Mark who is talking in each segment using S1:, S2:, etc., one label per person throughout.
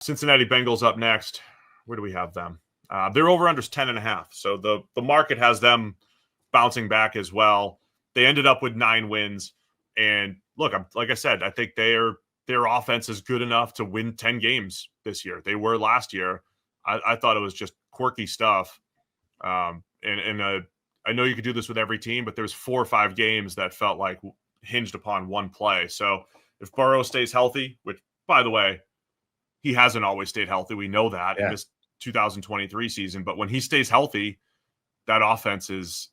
S1: Cincinnati Bengals up next. Where do we have them? Their over-under is 10.5. So the market has them bouncing back as well. They ended up with 9 wins. And look, like I said, I think their offense is good enough to win 10 games this year. They were last year. I thought it was just quirky stuff. I know you could do this with every team, but there's 4 or 5 games that felt like hinged upon one play. So if Burrow stays healthy, which, by the way, he hasn't always stayed healthy. We know that in this 2023 season. But when he stays healthy, that offense is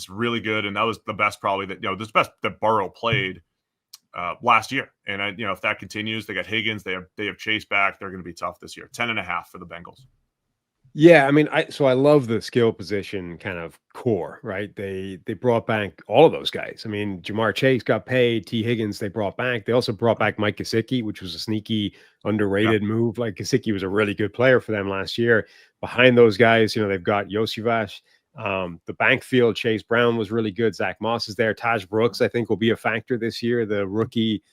S1: really good. And that was the best probably that, the best that Burrow played last year. And, if that continues, they got Higgins, they have Chase back. They're going to be tough this year. 10.5 for the Bengals.
S2: Yeah, I mean, I love the skill position kind of core, right? They brought back all of those guys. I mean, Jamar Chase got paid, T. Higgins they brought back. They also brought back Mike Gesicki, which was a sneaky, underrated move. Like Gesicki was a really good player for them last year. Behind those guys, they've got Josivas. The backfield, Chase Brown was really good. Zach Moss is there. Taj Brooks, I think, will be a factor this year. The rookie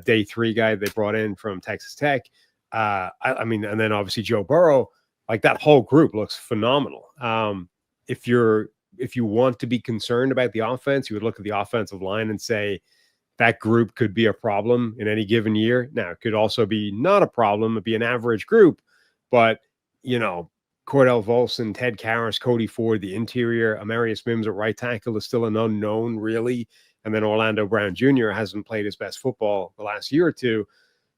S2: day 3 guy they brought in from Texas Tech. I mean, and then obviously Joe Burrow. Like that whole group looks phenomenal. If you want to be concerned about the offense, you would look at the offensive line and say that group could be a problem in any given year. Now, it could also be not a problem. It'd be an average group, but Cordell Volson, Ted Karras, Cody Ford, the interior, Amarius Mims at right tackle is still an unknown, really. And then Orlando Brown Jr. hasn't played his best football the last year or two.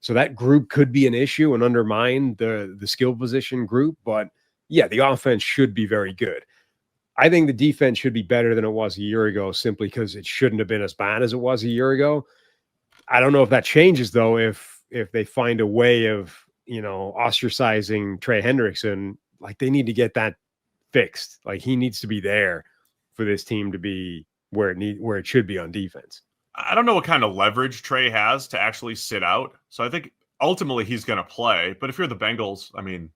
S2: So that group could be an issue and undermine the skill position group. But yeah, the offense should be very good. I think the defense should be better than it was a year ago, simply because it shouldn't have been as bad as it was a year ago. I don't know if that changes, though, if they find a way of, ostracizing Trey Hendrickson. Like, they need to get that fixed. Like, he needs to be there for this team to be where it should be on defense.
S1: I don't know what kind of leverage Trey has to actually sit out. So I think ultimately he's going to play. But if you're the Bengals, I mean,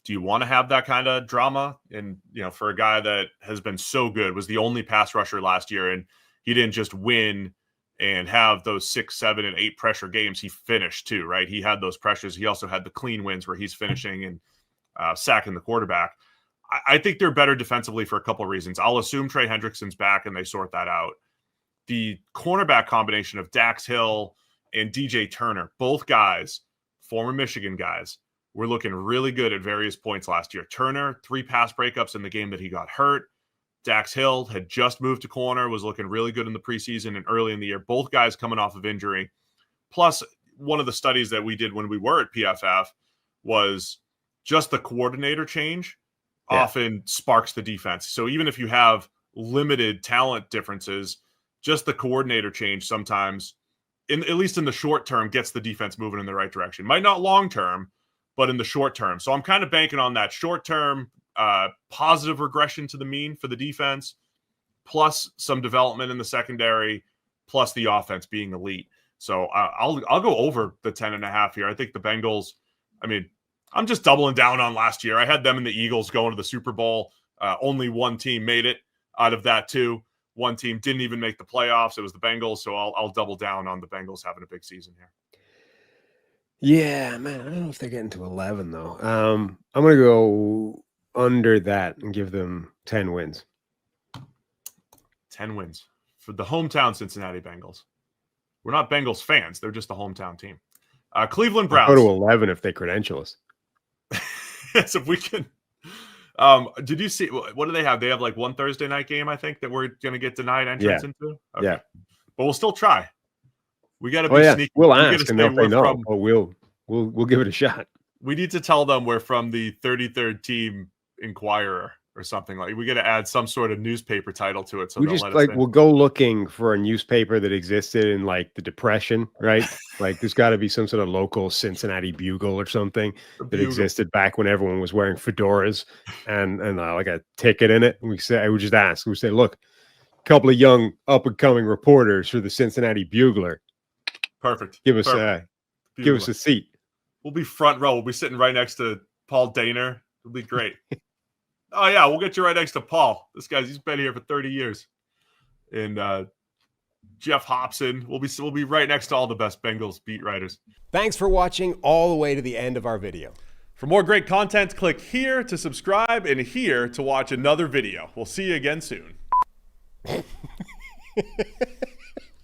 S1: do you want to have that kind of drama? And, for a guy that has been so good, was the only pass rusher last year, and he didn't just win and have those 6, 7, and 8 pressure games. He finished too, right? He had those pressures. He also had the clean wins where he's finishing and sacking the quarterback. I think they're better defensively for a couple of reasons. I'll assume Trey Hendrickson's back and they sort that out. The cornerback combination of Dax Hill and DJ Turner, both guys, former Michigan guys, were looking really good at various points last year. Turner, 3 pass breakups in the game that he got hurt. Dax Hill had just moved to corner, was looking really good in the preseason and early in the year. Both guys coming off of injury. Plus, one of the studies that we did when we were at PFF was just the coordinator change often sparks the defense. So even if you have limited talent differences, just the coordinator change sometimes, at least in the short term, gets the defense moving in the right direction. Might not long term, but in the short term. So I'm kind of banking on that short term positive regression to the mean for the defense, plus some development in the secondary, plus the offense being elite. So I'll go over the 10.5 here. I think the Bengals, I mean, I'm just doubling down on last year. I had them and the Eagles going to the Super Bowl. Only one team made it out of that too. One team didn't even make the playoffs. It was the Bengals, so I'll double down on the Bengals having a big season here.
S2: Yeah, man, I don't know if they're getting to 11, though. I'm going to go under that and give them 10 wins.
S1: 10 wins for the hometown Cincinnati Bengals. We're not Bengals fans. They're just the hometown team. Cleveland Browns.
S2: I'll go to 11 if they credential us.
S1: Yes, if we can. Did you see what do they have? They have like one Thursday night game, I think, that we're going to get denied entrance into. Okay. Yeah, but we'll still try. We got to be sneaky.
S2: We'll ask, and they'll say no, but we'll give it a shot.
S1: We need to tell them we're from the 33rd Team Inquirer or something. Like, we got to add some sort of newspaper title to it. So
S2: we just we'll go looking for a newspaper that existed in like the Depression, right? Like, there's got to be some sort of local Cincinnati Bugle or something that existed back when everyone was wearing fedoras and like a ticket in it. And I would just ask. We say, look, a couple of young up and coming reporters for the Cincinnati Bugler.
S1: Perfect.
S2: Give us a seat.
S1: We'll be front row. We'll be sitting right next to Paul Daner. It'll be great. Oh, yeah, we'll get you right next to Paul. This guy's, he's been here for 30 years. And Jeff Hobson. We'll be right next to all the best Bengals beat writers.
S2: Thanks for watching all the way to the end of our video.
S1: For more great content, click here to subscribe and here to watch another video. We'll see you again soon.